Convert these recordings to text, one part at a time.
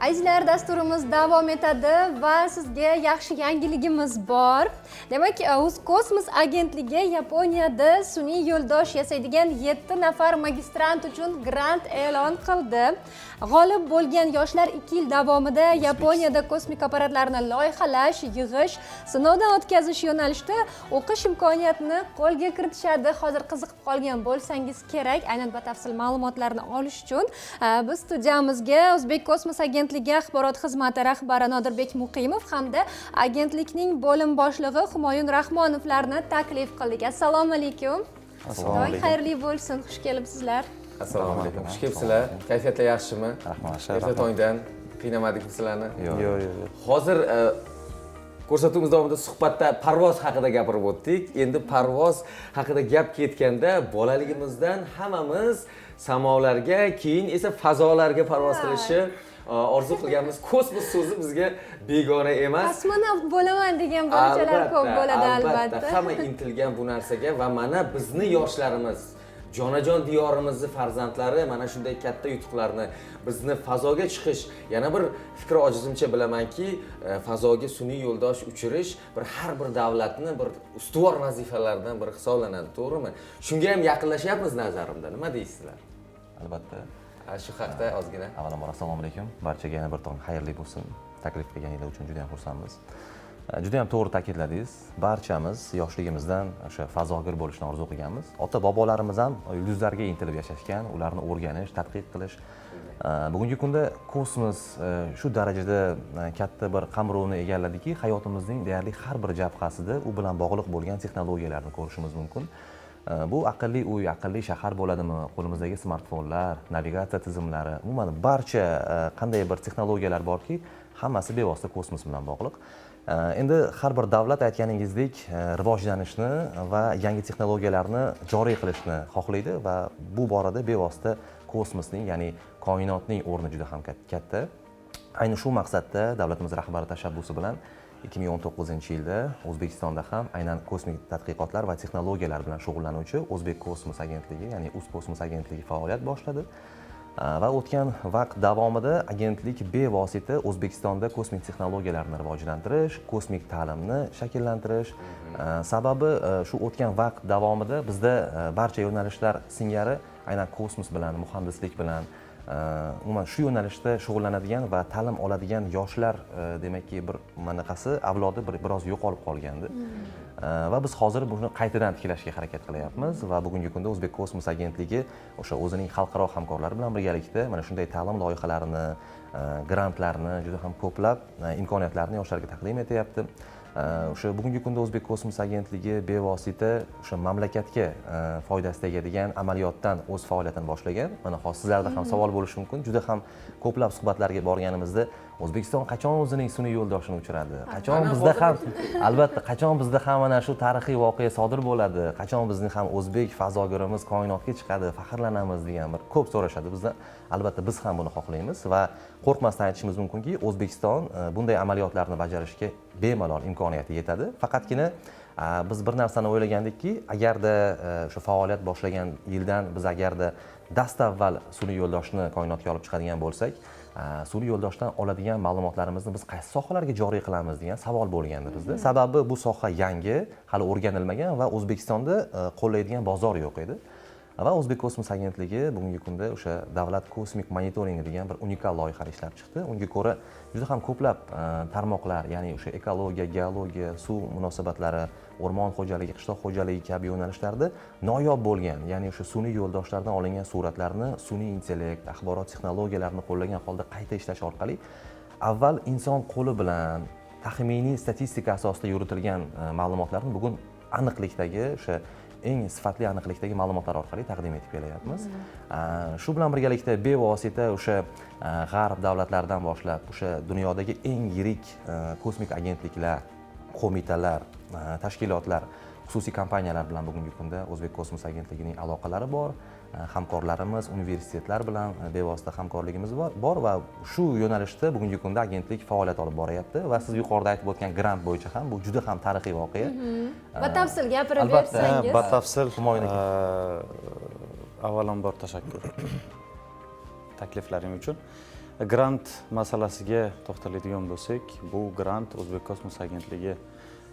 Azizlar, dasturimiz davom etadi va sizga yaxshi yangiligimiz bor. Demak, Kosmos agentligi Yaponiyada sun'iy yo'ldosh yasaydigan 7 nafar magistrant uchun grant e'lon qildi. G'olib bo'lgan yoshlar 2 yil davomida Yaponiyada kosmik apparatlarni loyihalash, yig'ish, sinovdan o'tkazish yo'nalishida o'qish imkoniyatini qo'lga kiritishadi. Hozir qiziqib qolgan bo'lsangiz kerak, aynan batafsil ma'lumotlarni olish uchun biz studiyamizga O'zbek kosmos agentligi axborot xizmati rahbari Nodirbek Muqimov hamda agentlikning bo'lim boshlig'i Humoyun Rahmonovlarni taklif qildik. Assalomu alaykum. Assalomu alaykum. Xayrli bo'lsin. Xush kelibsizlar. Assalomu alaykum. Xush kelibsizlar. Kayfiyatlar yaxshimi? Rahmat. Erta tongdan qiynamadikmi sizlarni? Yo'q. Hozir ko'rsatuvimiz davomida suhbatda parvoz haqida gapirib o'tdik. Endi parvoz haqida gap ketganda bolaligimizdan hammamiz samolarga, keyin esa fazolarga parvoz qilishni orzu qilganmiz. Kosmos so'zi bizga begona emas. Kosmonavt bo'laman degan bolachalar ko'p bo'ladi albatta. Hamma intilgan bu narsaga va mana bizni yoshlarimiz, jonajon diyorimizning farzandlari mana shunday katta yutuqlarni, bizni fazoga chiqish, yana bir fikr ojizimcha bilamanki, fazoga sun'iy yo'ldosh uchirish har bir davlatni bir ustuvor vazifalaridan biri hisoblanadi, to'g'rimi? Shunga ham yaqinlashyapmiz nazarimda. Nima deysizlar? Albatta. Shu haqda ozgina. Avvalambor assalomu alaykum. Barchaga yana bir tong xayrli bo'lsin. Taklif qilganingiz uchun juda ham xursandmiz. Juda ham to'g'ri ta'kidladingiz. Barchamiz yoshligimizdan o'sha fazogir bo'lishni orzu qilganmiz. Ota-bobolarimiz ham yulduzlarga intilib yashashgan, ularni o'rganish, tadqiq qilish. Bugungi kunda kosmos shu darajada katta bir qamrovni egalladiki, hayotimizning deyarli har bir jabhasida u bilan bog'liq bo'lgan texnologiyalarni ko'rishimiz mumkin. Bu aqlli uy, aqlli shahar bo'ladimi, qo'limizdagi smartfonlar, navigatsiya tizimlari, umuman barcha qanday bir texnologiyalar borki, hammasi bevosita kosmos bilan bog'liq. Endi har bir davlat aytganingizdek rivojlanishni va yangi texnologiyalarni joriy qilishni xohlaydi va bu borada bevosita kosmosning, ya'ni koinotning o'rni juda ham katta. Ayni shu maqsadda davlatimiz rahbari tashabbusi bilan 2019-yilda O'zbekistonda ham aynan kosmik tadqiqotlar va texnologiyalar bilan shug'ullanuvchi O'zbek kosmos agentligi, ya'ni Kosmos agentligi faoliyat boshladi. Va o'tgan vaqt davomida agentlik bevosita O'zbekistonda kosmik texnologiyalarni rivojlantirish, kosmik ta'limni shakllantirish, sababi shu o'tgan vaqt davomida bizda barcha yo'nalishlar singari aynan kosmos bilan, muhandislik bilan, umuman shu yo'nalishda shug'ullanadigan va ta'lim oladigan yoshlar demakki bir manaqasi avlodi biroz yo'qolib qolgandi. Va biz hozir buni qaytadan tiklashga harakat qilyapmiz va bugungi kunda O'zbek kosmos agentligi o'sha o'zining xalqaro hamkorlari bilan birgalikda mana shunday ta'lim loyihalarini, grantlarni, juda ham ko'plab imkoniyatlarni yoshlarga taqdim etyapti. O'sha bugungi kunda O'zbek kosmos agentligi bevosita o'sha mamlakatga foydasi tegadigan amaliyotdan o'z faoliyatini boshlagan. Mana hozir sizlarda ham savol bo'lishi mumkin. Juda ham ko'plab suhbatlarga borganimizda O'zbekiston qachon o'zining sun'iy yo'ldoshini uchiradi? Qachon bizda ham albatta qachon bizda ham mana shu tarixiy voqea sodir bo'ladi? Qachon bizning ham o'zbek fazogirimiz koinotga chiqadi, faxrlanamiz degan bir ko'p so'rashadi. Bizdan albatta biz ham buni xohlaymiz va qo'rqmasdan aytishimiz mumkinki, O'zbekiston bunday amaliyotlarni bajarishga bemalol imkoniyati yetadi. Faqatgina biz bir narsani o'ylagandikki, agarda o'sha faoliyat boshlagan yildan biz agarda dastavval sun'iy yo'ldoshni koinotga olib chiqadigan bo'lsak, sun'iy yo'ldoshdan oladigan ma'lumotlarimizni biz qaysi sohalarga joriy qilamiz degan savol bo'lgandi bizda. Sababi bu soha yangi, hali o'rganilmagan va O'zbekistonda qo'llaydigan bozor yo'q edi. Va O'zbek kosmos agentligi bugungi kunda o'sha davlat kosmik monitoringi degan bir unikal loyihani ishlab chiqdi. Unga ko'ra juda ham ko'plab tarmoqlar, ya'ni o'sha ekologiya, geologiya, suv munosabatlari, o'rmon xo'jaligi, qishloq xo'jaligi kabi yo'nalishlarda noyob bo'lgan, ya'ni o'sha sun'iy yo'ldoshlardan olingan suratlarni sun'iy intellekt, axborot texnologiyalarini qo'llagan holda qayta ishlash orqali avval inson qo'li bilan taxminiy statistika asosida yuritilgan ma'lumotlarni bugun aniqlikdagi o'sha eng sifatli aniqlikdagi ma'lumotlar orqali taqdim etib kelyapmiz. Shu bilan birgalikda bevosita o'sha g'arb davlatlaridan boshlab o'sha dunyodagi eng yirik kosmik agentliklar, qo'mitalar, tashkilotlar, xususiy kompaniyalar bilan bugungi kunda O'zbek kosmos agentligining aloqalari bor. Hamkorlarimiz, universitetlar bilan bevosita hamkorligimiz bor va shu yo'nalishda bugungi kunda agentlik faoliyat olib boryapti va siz yuqorida aytib o'tgan grant bo'yicha ham bu juda ham tarixiy voqea. Batafsil gapirib bersangiz. Batafsil avvalambor tashakkur takliflaring uchun. grant masalasiga to'xtaladigan bo'lsak, bu grant O'zbek kosmos agentligi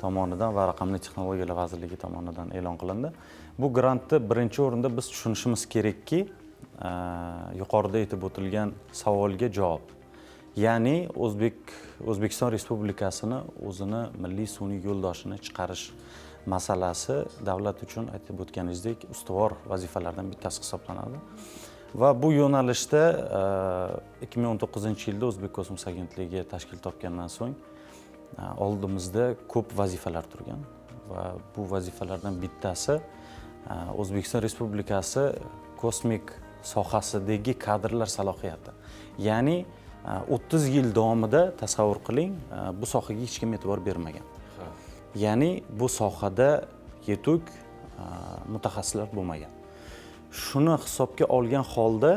tomonidan va Raqamli texnologiyalar vazirligi tomonidan e'lon qilindi. Bu grantni birinchi o'rinda biz tushunishimiz kerakki, yuqorida aytib o'tilgan savolga javob. Ya'ni O'zbekiston Respublikasini o'zini milliy sun'iy yo'ldoshini chiqarish masalasi davlat uchun aytib o'tganingizdek ustuvor vazifalardan bittasi hisoblanadi. Va bu yo'nalishda 2019-yilda O'zbek kosmos agentligi tashkil topgandan so'ng oldimizda ko'p vazifalar turgan va bu vazifalardan bittasi O'zbekiston Respublikasi kosmik sohasidagi kadrlar salohiyati. Ya'ni 30 yil davomida tasavvur qiling, bu sohaga hech kim e'tibor bermagan. Ya'ni bu sohada yetuk mutaxassislar bo'lmagan. Shuni hisobga olgan holda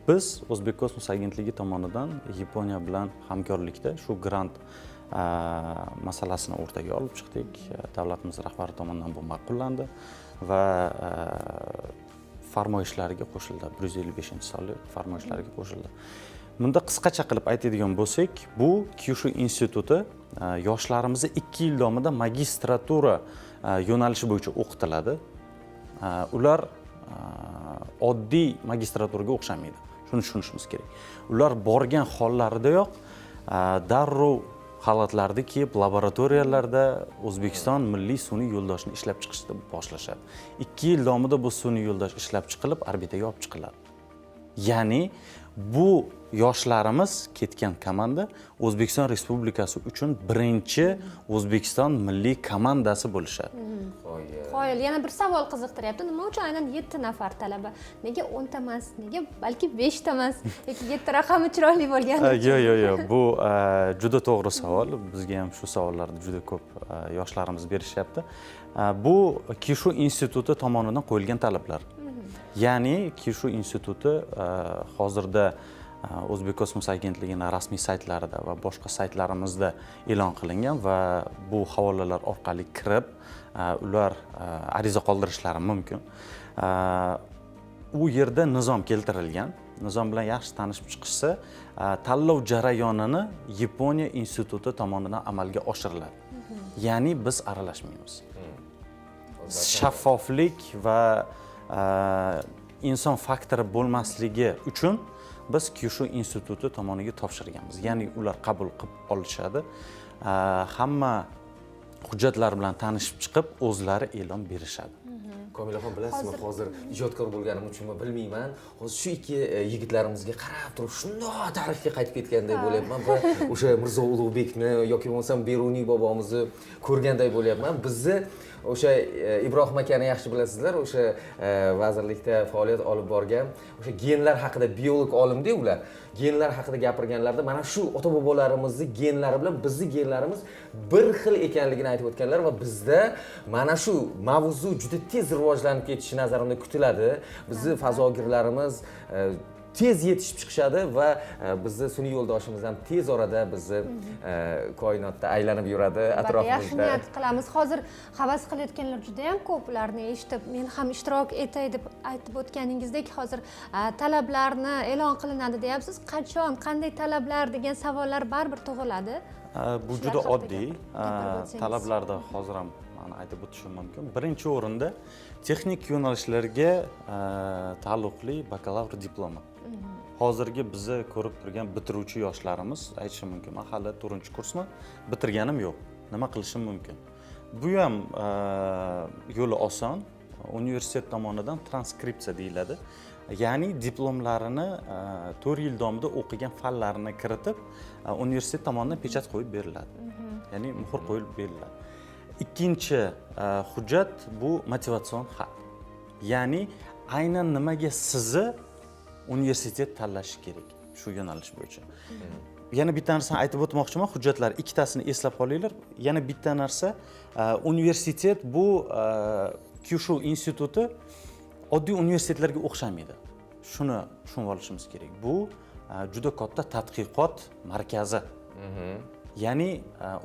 biz O'zbek kosmos agentligi tomonidan Yaponiya bilan hamkorlikda shu grant masalasini o'rtaga olib chiqdik. Davlatimiz rahbari tomonidan bu ma'qullandi va farmoyishlariga qo'shildi. 155-sonli farmoyishlariga qo'shildi. Bunda qisqacha qilib aytadigan bo'lsak, bu Kyushu instituti yoshlarimizni 2 yil davomida magistratura yo'nalishi bo'yicha o'qitiladi. Ular oddiy magistraturaga o'xshamaydi. Shuni tushunishimiz kerak. Ular borgan hollaridayoq darrov xalatlarni kiyib laboratoriyalarda O'zbekiston milliy sun'iy yo'ldoshini ishlab chiqishni boshlashadi. 2 yil davomida bu sun'iy yo'ldosh ishlab chiqilib, orbitaga olib chiqiladi. Ya'ni bu yoshlarimiz ketgan komanda O'zbekiston Respublikasi uchun birinchi O'zbekiston milliy komandasi bo'lishadi. Qoyil, yana bir savol qiziqtiryapti. Nima uchun aynan 7 nafar talaba? Nega 10 ta emas? Nega balki 5 ta emas? Yoki 7 raqami chiroyli bo'lgani uchun? Yo'q, bu juda to'g'ri savol. Bizga ham shu savollarni juda ko'p yoshlarimiz berishyapti. Bu Kyushu instituti tomonidan qo'yilgan talablar. Ya'ni Kyushu instituti hozirda O'zbek kosmos agentligining rasmiy saytlarida va boshqa saytlarimizda e'lon qilingan va bu havolalar orqali kirib, ular ariza qoldirishlari mumkin. U yerda nizom keltirilgan. Nizom bilan yaxshi tanishib chiqishsa, tanlov jarayonini Yaponiya instituti tomonidan amalga oshiriladi. Ya'ni biz aralashmaymiz. Shaffoflik va inson faktori bo'lmasligi uchun biz Kyushu instituti tomoniga topshirganmiz. Ya'ni ular qabul qilib olishadi. Hamma hujjatlar bilan tanishib chiqib, o'zlari e'lon berishadi. Komilaxon, bilasizmi, hozir ijodkor bo'lganim uchunmi bilmayman, hozir shu ikki yigitlarimizga qarab turib shundoq tarixga qaytib ketganday bo'lyapman va o'sha Mirzo Ulug'bekni yoki bo'lmasam Beruniy bobomizni ko'rganday bo'lyapman. Bizni o'sha Ibrohim akani yaxshi bilasizlar, o'sha vazirlikda faoliyat olib borgan, o'sha genlar haqida biolog olimda ular. Genlar haqida gapirganlarda mana shu ota-bobolarimizni genlari bilan bizning genlarimiz bir xil ekanligini aytib o'tganlar va bizda mana shu mavzu juda tez rivojlanib ketishi nazarimda kutiladi. Bizni fazogirlarimiz tez yetishib chiqishadi va bizni sun'iy yo'ldoshimiz ham tez orada bizni koinotda aylanib yuradi atrofimizda. Yaxshi niyat qilamiz. Hozir havas qilayotganlar juda ham ko'p, ularni eshitib, men ham ishtirok etay deb aytib o'tganingizdek, hozir talablarni e'lon qilinadi deyapsiz. Qachon, qanday talablar degan savollar baribir tug'iladi. Bu juda oddiy. Talablarda hozir ham aytib o'tishim mumkin. Birinchi o'rinda texnik yo'nalishlarga taalluqli bakalavr diplomi. Hozirgi bizni ko'rib turgan bitiruvchi yoshlarimiz aytishi mumkin, men hali 4-kursman, bitirganim yo'q. Nima qilishim mumkin? Bu ham yo'li oson. Universitet tomonidan transkripsiya deyiladi. Ya'ni diplomlarini 4 yil davomida o'qigan fanlarini kiritib, universitet tomonidan pechat qo'yib beriladi. Ya'ni muhr qo'yib beriladi. Ikkinchi hujjat bu motivatsion xat. Ya'ni aynan nimaga sizni universitet tanlashi kerak shu yo'nalish bo'yicha. Yana bitta narsani aytib o'tmoqchiman, hujjatlar ikkitasini eslab qolinglar. Yana bitta narsa, universitet bu Kyushu instituti oddiy universitetlarga o'xshamaydi. Shuni tushunib olishimiz kerak. Bu juda katta tadqiqot markazi. Ya'ni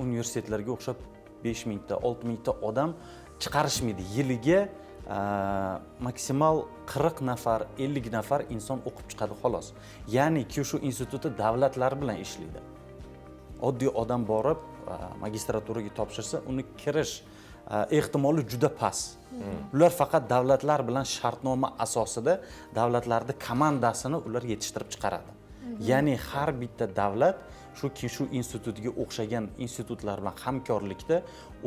universitetlarga o'xshab 5000 ta, 6000 ta odam chiqarishmaydi. Yiliga maksimal 40 nafar 50 nafar inson o'qib chiqadi xolos. Ya'ni shu institutda davlatlar bilan ishlaydi. Oddiy odam borib magistraturaga topshirsa, uni kirish ehtimoli juda past. Ular faqat davlatlar bilan shartnoma asosida davlatlarning komandasini ular yetishtirib chiqaradi. Ya'ni har bitta davlat shu institutga o'xshagan institutlar bilan hamkorlikda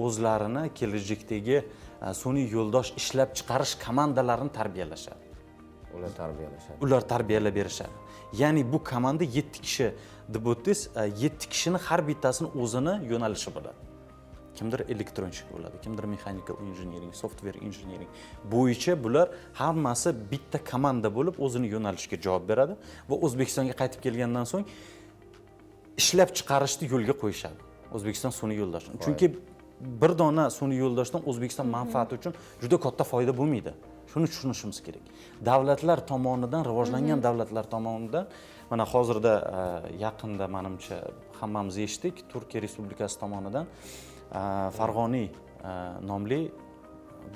o'zlarini kelajakdagi sun'iy yo'ldosh ishlab chiqarish komandalarini tarbiyalashadi. Ular tarbiyalab berishadi. Ya'ni bu komanda 7 kishi deb o'tdingiz, 7 kishini har bittasini o'zini yo'nalishi bo'ladi. Kimdir elektronchik bo'ladi, kimdir mexanika injiniring, software injiniring bo'yicha bular hammasi bitta komanda bo'lib o'zini yo'nalishiga javob beradi va O'zbekistonga qaytib kelgandan so'ng ishlab chiqarishni yo'lga qo'yishadi. O'zbekiston sun'iy yo'ldosh. Chunki bir dona sun'iy yo'ldoshdan O'zbekiston manfaati uchun juda katta foyda bo'lmaydi. Shuni tushunishimiz kerak. Davlatlar tomonidan, rivojlangan davlatlar tomonidan, mana hozirda yaqinda menimcha hammamiz eshitdik, Turkiya Respublikasi tomonidan Farg'oniy nomli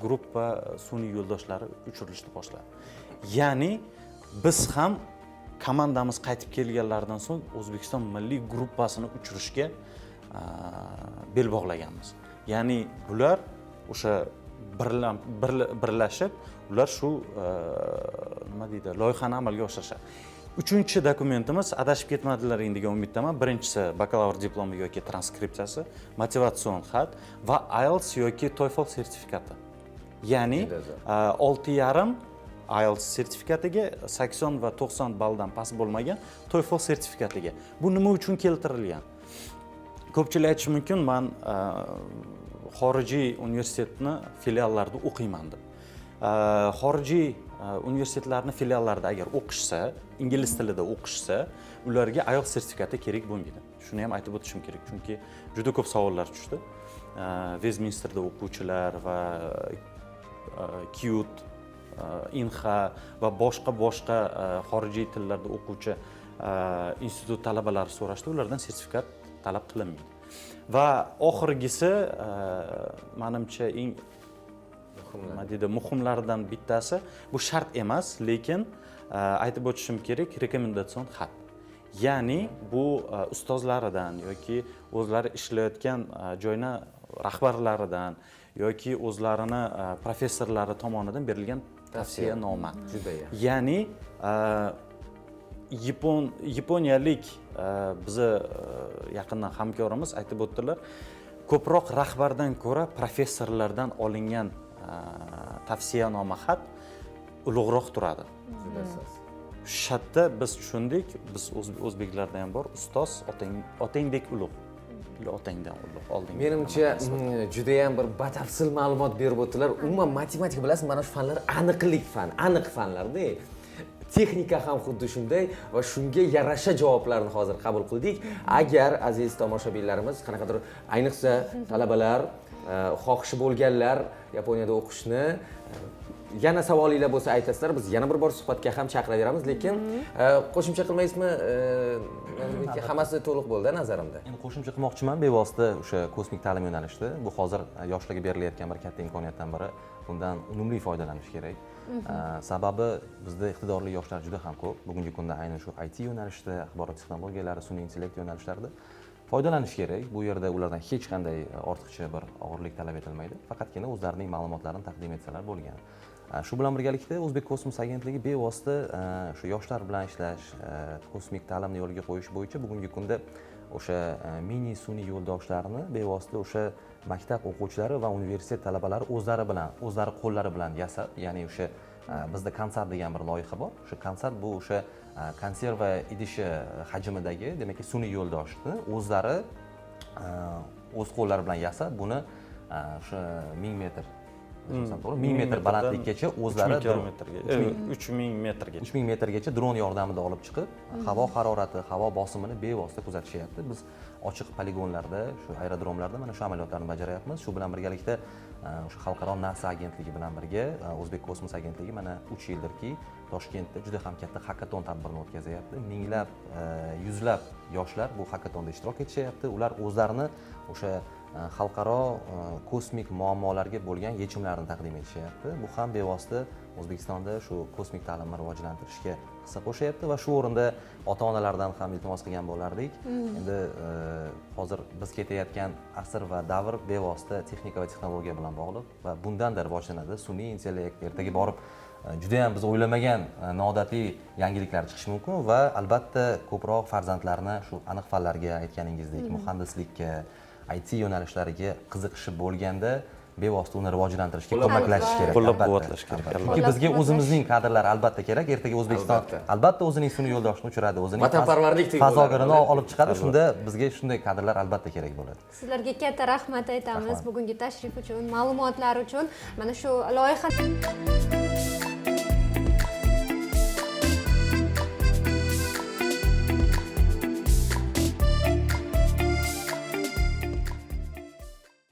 gruppa sun'iy yo'ldoshlari uchirilishni boshladi. Ya'ni biz ham komandamiz qaytib kelganlaridan so'ng O'zbekiston milliy gruppasini uchirishga bel bog'laganmiz. Ya'ni bular o'sha birlashib, ular shu nima deydi, loyihani amalga oshirishadi. Uchinchi dokumentimiz adashib ketmadilaring degan umiddaman. Birinchisi bakalavr diplomi yoki transkripsiyasi, motivatsion xat va IELTS yoki TOEFL sertifikati. Ya'ni 6,5 IELTS sertifikatiga, 80 va 90 balldan past bo'lmagan TOEFL sertifikatiga. Bu nima uchun keltirilgan? Ko'pchilik aytishi mumkin, men xorijiy universitetni filiallarida o'qiyman deb. Xorijiy universitetlarning filiallarida agar o'qishsa, ingliz tilida o'qishsa, ularga IELTS sertifikati kerak bo'lmaydi. Shuni ham aytib o'tishim kerak, chunki juda ko'p savollar tushdi. Westminsterda o'quvchilar va QUT, INHA va boshqa xorijiy tillarda o'quvchi institut talabalari so'rashdi, ulardan sertifikat talab qilinmaydi. Va oxirgisi menimcha eng muhimlaridan bittasi, bu shart emas, lekin aytib o'tishim kerak, rekomendatsion xat. Ya'ni bu ustozlaridan yoki o'zlari ishlayotgan joyni rahbarlaridan yoki o'zlarini professorlari tomonidan berilgan tavsiyanoma. Ya'ni yaponiyalik bizni yaqindan hamkorimiz aytib o'tdilar, ko'proq rahbardan ko'ra professorlardan olingan tavsiyanoma xat ulug'roq turadi. Shatda biz tushundik, biz o'zbeklarda ham bor, ustoz otangdek ulug'. Otangdan ulug' olding. Menimcha juda ham bir batafsil ma'lumot berib o'tdilar. Umuman matematika bilasiz, mana shu fanlar aniq fanlarda. Texnika ham xuddi shunday va shunga yarasha javoblarni hozir qabul qildik. Agar aziz tomoshabinlarimiz, qanaqadir ayniqsa talabalar, xohishi bo'lganlar Yaponiyada o'qishni yana savolinglar bo'lsa aytasizlar, biz yana bir bor suhbatga ham chaqiraveramiz, lekin qo'shimcha qilmaysizmi? Hammasi to'liq bo'ldi nazarimda. Endi qo'shimcha qilmoqchiman, bevosita o'sha kosmik ta'lim yo'nalishida. Bu hozir yoshlarga berilayotgan bir katta imkoniyatdan biri. Bundan unumli foydalanish kerak. Sababi bizda iqtidorli yoshlar juda ham ko'p. Bugungi kunda aynan shu IT yo'nalishida, axborot texnologiyalari, sun'iy intellekt yo'nalishlarida foydalanish kerak. Bu yerda ulardan hech qanday ortiqcha bir og'irlik talab etilmaydi. Faqatgina o'zlarining ma'lumotlarini taqdim etsalar bo'lgan. Shu bilan birgalikda O'zbek kosmos agentligi bevosita shu yoshlar bilan ishlash, kosmik ta'limni yo'lga qo'yish bo'yicha bugungi kunda o'sha mini sun'iy yo'ldoshlarni bevosita o'sha maktab o'quvchilari va universitet talabalari o'zlari qo'llari bilan yasab, ya'ni o'sha bizda konsert degan bir loyiha bor. O'sha konsert bu o'sha konserva idishi hajmidagi, demak, sun'iy yo'ldoshni o'zlari o'z qo'llari bilan yasab, buni o'sha 1000 metr 1000 metr balandlikgacha o'zlari 3000 metrgacha 3000 metrgacha dron yordamida olib chiqib, havo harorati, havo bosimini bevosita kuzatishyapti. Biz ochiq poligonlarda, shu aerodromlarda mana shu amaliyotlarni bajaryapmiz. Shu bilan birgalikda o'sha xalqaro NASA agentligi bilan birga O'zbek kosmos agentligi mana 3 yildirki Toshkentda juda ham katta hakaton tadbirini o'tkazyapti. Minglab, yuzlab yoshlar bu hakatonda ishtirok etishyapti. Ular o'zlarini o'sha xalqaro kosmik muammolarga bo'lgan yechimlarni taqdim etishyapti. Bu ham bevosita O'zbekistonda shu kosmik ta'limni rivojlantirishga hissa qo'shyapti va shu o'rinda ota-onalardan ham iltimos qilgan bo'lardik. Endi hozir biz ketayotgan asr va davr bevosita texnika va texnologiya bilan bog'liq va bundan-da rivojlanadi. Sun'iy intellekt ertaga borib juda ham biz o'ylamagan noodatiy yangiliklar chiqishi mumkin va albatta ko'proq farzandlarni shu aniq fanlarga aytganingizdek muhandislikka, IT yo'nalishlariga qiziqishi bo'lganda bevosita uni rivojlantirishga ko'maklashish kerak. Qo'llab-quvvatlash kerak. Chunki bizga o'zimizning kadrlar albatta kerak. Ertaga O'zbekiston albatta o'zining sun'iy yo'ldoshini uchiradi, o'zining vatanparvarlik fazogirini olib chiqadi. Shunda bizga shunday kadrlar albatta kerak bo'ladi. Sizlarga katta rahmat aytamiz bugungi tashrif uchun, ma'lumotlar uchun. Mana shu loyiha